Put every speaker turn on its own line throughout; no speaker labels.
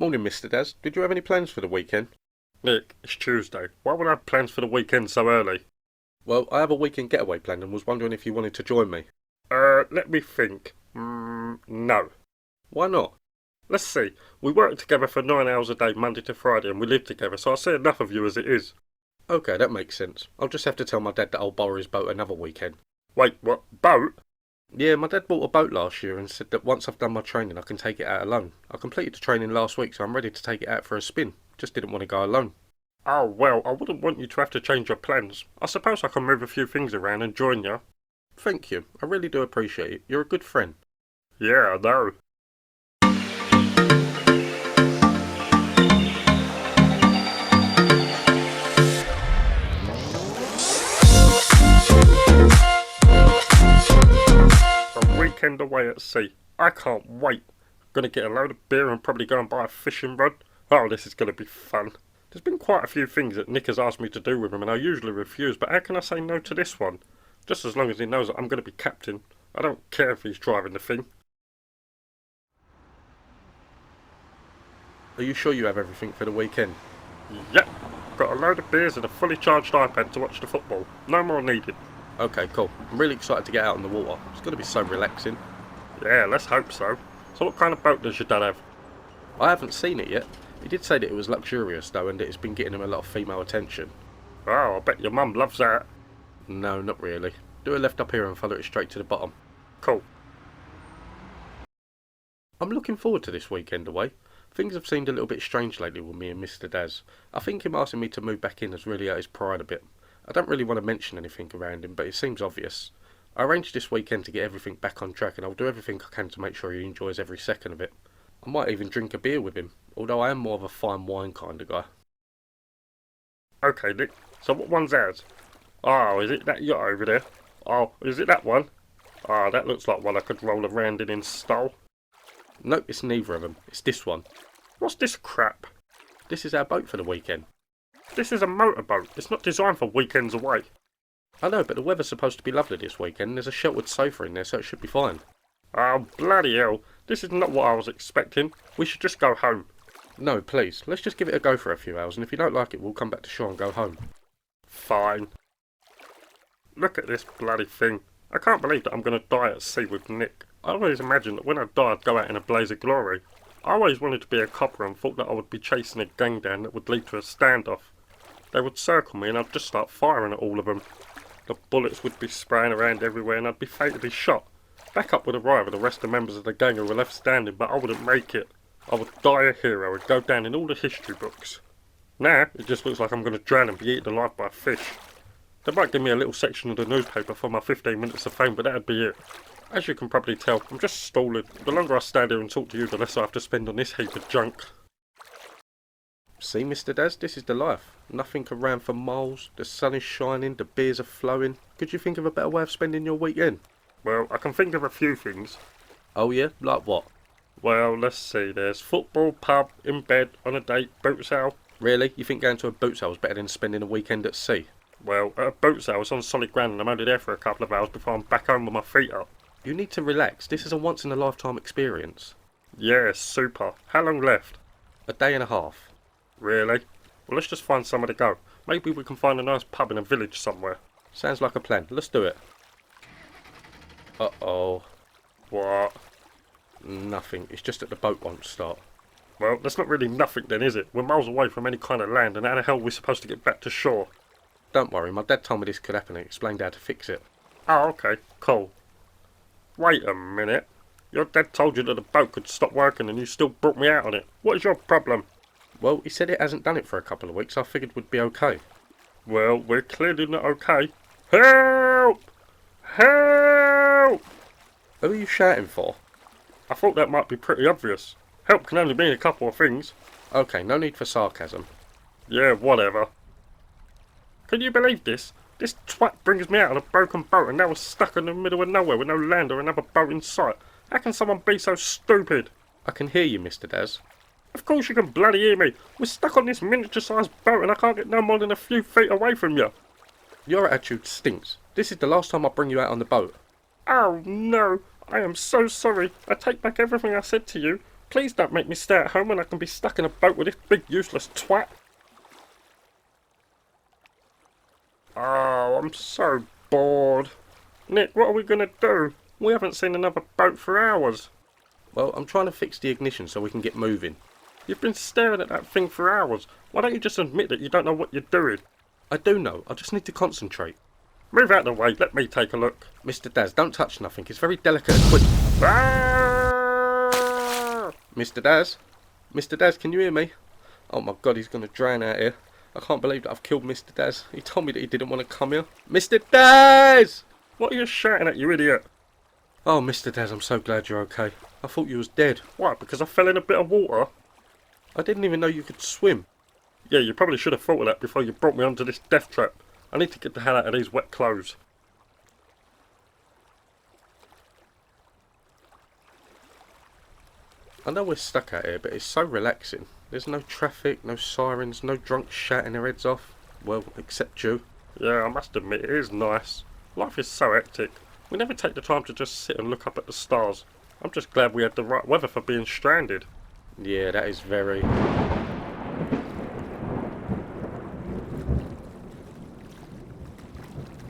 Morning, Mr. Des. Did you have any plans for the weekend?
Nick, it's Tuesday. Why would I have plans for the weekend so early?
Well, I have a weekend getaway planned and was wondering if you wanted to join me.
Let me think. No.
Why not?
Let's see. We work together for 9 hours a day, Monday to Friday, and we live together, so I see enough of you as it is.
Okay, that makes sense. I'll just have to tell my dad that I'll borrow his boat another weekend.
Wait, what? Boat?
Yeah, my dad bought a boat last year and said that once I've done my training I can take it out alone. I completed the training last week, so I'm ready to take it out for a spin. Just didn't want to go alone.
Oh, well, I wouldn't want you to have to change your plans. I suppose I can move a few things around and join you.
Thank you. I really do appreciate it. You're a good friend.
Yeah, I know. A weekend away at sea. I can't wait. Gonna get a load of beer and probably go and buy a fishing rod. Oh, this is gonna be fun. There's been quite a few things that Nick has asked me to do with him and I usually refuse, but how can I say no to this one? Just as long as he knows that I'm gonna be captain. I don't care if he's driving the thing.
Are you sure you have everything for the weekend?
Yep. Got a load of beers and a fully charged iPad to watch the football. No more needed.
Okay, cool. I'm really excited to get out on the water. It's going to be so relaxing.
Yeah, let's hope so. So what kind of boat does your dad have?
I haven't seen it yet. He did say that it was luxurious though and that it's been getting him a lot of female attention.
Oh, I bet your mum loves that.
No, not really. Do a left up here and follow it straight to the bottom.
Cool.
I'm looking forward to this weekend away. Things have seemed a little bit strange lately with me and Mr. Daz. I think him asking me to move back in has really hurt his pride a bit. I don't really want to mention anything around him, but it seems obvious. I arranged this weekend to get everything back on track and I'll do everything I can to make sure he enjoys every second of it. I might even drink a beer with him, although I am more of a fine wine kind of guy.
Okay, Nick. So what one's ours? Oh, is it that yacht over there? Oh, is it that one? Ah, that looks like one I could roll around in style.
Nope, it's neither of them. It's this one.
What's this crap?
This is our boat for the weekend.
This is a motorboat. It's not designed for weekends away.
I know, but the weather's supposed to be lovely this weekend. There's a sheltered sofa in there, so it should be fine.
Oh, bloody hell. This is not what I was expecting. We should just go home.
No, please. Let's just give it a go for a few hours, and if you don't like it, we'll come back to shore and go home.
Fine. Look at this bloody thing. I can't believe that I'm going to die at sea with Nick. I always imagined that when I die I'd go out in a blaze of glory. I always wanted to be a copper and thought that I would be chasing a gang down that would lead to a standoff. They would circle me and I'd just start firing at all of them. The bullets would be spraying around everywhere and I'd be fatally shot. Backup would arrive with the rest of the members of the gang who were left standing, but I wouldn't make it. I would die a hero and go down in all the history books. Now, it just looks like I'm going to drown and be eaten alive by a fish. They might give me a little section of the newspaper for my 15 minutes of fame, but that'd be it. As you can probably tell, I'm just stalling. The longer I stand here and talk to you, the less I have to spend on this heap of junk.
See, Mr. Daz, this is the life. Nothing around for miles, the sun is shining, the beers are flowing. Could you think of a better way of spending your weekend?
Well, I can think of a few things.
Oh yeah? Like what?
Well, let's see. There's football, pub, in bed, on a date, boat sale.
Really? You think going to a boat sale is better than spending a weekend at sea?
Well, at a boat sale, it's on solid ground and I'm only there for a couple of hours before I'm back home with my feet up.
You need to relax. This is a once-in-a-lifetime experience.
Yeah, super. How long left?
A day and a half.
Really? Well, let's just find somewhere to go. Maybe we can find a nice pub in a village somewhere.
Sounds like a plan. Let's do it. Uh-oh.
What?
Nothing. It's just that the boat won't start.
Well, that's not really nothing then, is it? We're miles away from any kind of land, and how the hell are we supposed to get back to shore?
Don't worry, my dad told me this could happen and explained how to fix it.
Oh, okay. Cool. Wait a minute. Your dad told you that the boat could stop working and you still brought me out on it. What is your problem?
Well, he said it hasn't done it for a couple of weeks. I figured we'd be okay.
Well, we're clearly not okay. Help! Help!
Who are you shouting for?
I thought that might be pretty obvious. Help can only mean a couple of things.
Okay, no need for sarcasm.
Yeah, whatever. Can you believe this? This twat brings me out on a broken boat and now we're stuck in the middle of nowhere with no land or another boat in sight. How can someone be so stupid?
I can hear you, Mr. Daz.
Of course you can bloody hear me. We're stuck on this miniature-sized boat and I can't get no more than a few feet away from you.
Your attitude stinks. This is the last time I bring you out on the boat.
Oh no, I am so sorry. I take back everything I said to you. Please don't make me stay at home when I can be stuck in a boat with this big useless twat. Oh, I'm so bored. Nick, what are we gonna do? We haven't seen another boat for hours.
Well, I'm trying to fix the ignition so we can get moving.
You've been staring at that thing for hours. Why don't you just admit that you don't know what you're doing?
I do know, I just need to concentrate.
Move out of the way, let me take a look.
Mr. Daz, don't touch nothing, it's very delicate equipment.
Ah!
Mr. Daz? Mr. Daz, can you hear me? Oh my god, he's gonna drown out here. I can't believe that I've killed Mr. Daz. He told me that he didn't want to come here. Mr. Daz!
What are you shouting at, you idiot?
Oh, Mr. Daz, I'm so glad you're okay. I thought you was dead.
What, because I fell in a bit of water?
I didn't even know you could swim.
Yeah, you probably should have thought of that before you brought me onto this death trap. I need to get the hell out of these wet clothes.
I know we're stuck out here, but it's so relaxing. There's no traffic, no sirens, no drunks shouting their heads off. Well, except you.
Yeah, I must admit, it is nice. Life is so hectic. We never take the time to just sit and look up at the stars. I'm just glad we had the right weather for being stranded.
Yeah, that is very...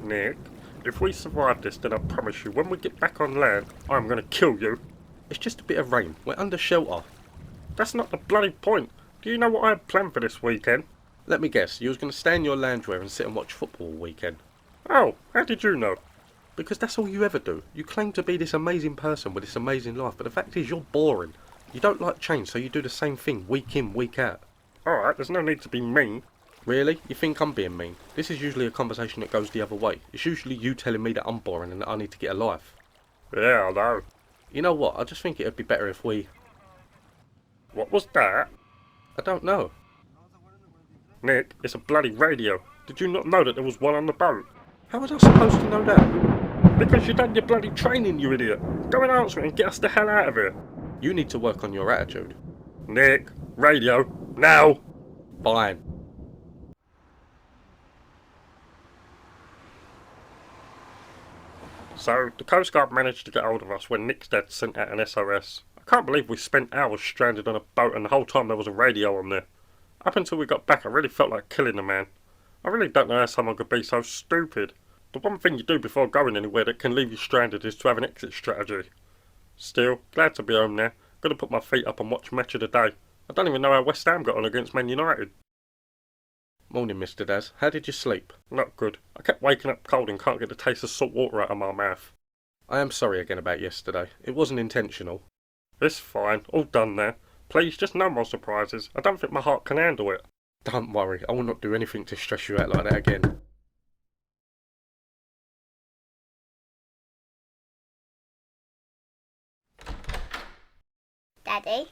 Nick, if we survive this, then I promise you, when we get back on land, I'm gonna kill you.
It's just a bit of rain. We're under shelter.
That's not the bloody point. Do you know what I had planned for this weekend?
Let me guess, you was going to stay in your loungewear and sit and watch football all weekend.
Oh, how did you know?
Because that's all you ever do. You claim to be this amazing person with this amazing life, but the fact is you're boring. You don't like change, so you do the same thing week in, week out.
Alright, there's no need to be mean.
Really? You think I'm being mean? This is usually a conversation that goes the other way. It's usually you telling me that I'm boring and that I need to get a life.
Yeah, I know.
You know what? I just think it'd be better if we...
What was that?
I don't know.
Nick, it's a bloody radio. Did you not know that there was one on the boat?
How was I supposed to know that?
Because you done your bloody training, you idiot. Go and answer it and get us the hell out of here.
You need to work on your attitude.
Nick, radio, now!
Fine.
So, the Coast Guard managed to get hold of us when Nick's dad sent out an SOS. I can't believe we spent hours stranded on a boat and the whole time there was a radio on there. Up until we got back, I really felt like killing the man. I really don't know how someone could be so stupid. The one thing you do before going anywhere that can leave you stranded is to have an exit strategy. Still, glad to be home now. Gonna put my feet up and watch match of the day. I don't even know how West Ham got on against Man United.
Morning, Mr. Daz. How did you sleep?
Not good. I kept waking up cold and can't get the taste of salt water out of my mouth.
I am sorry again about yesterday. It wasn't intentional.
It's fine. All done now. Please, just no more surprises. I don't think my heart can handle it.
Don't worry, I will not do anything to stress you out like that again.
Daddy?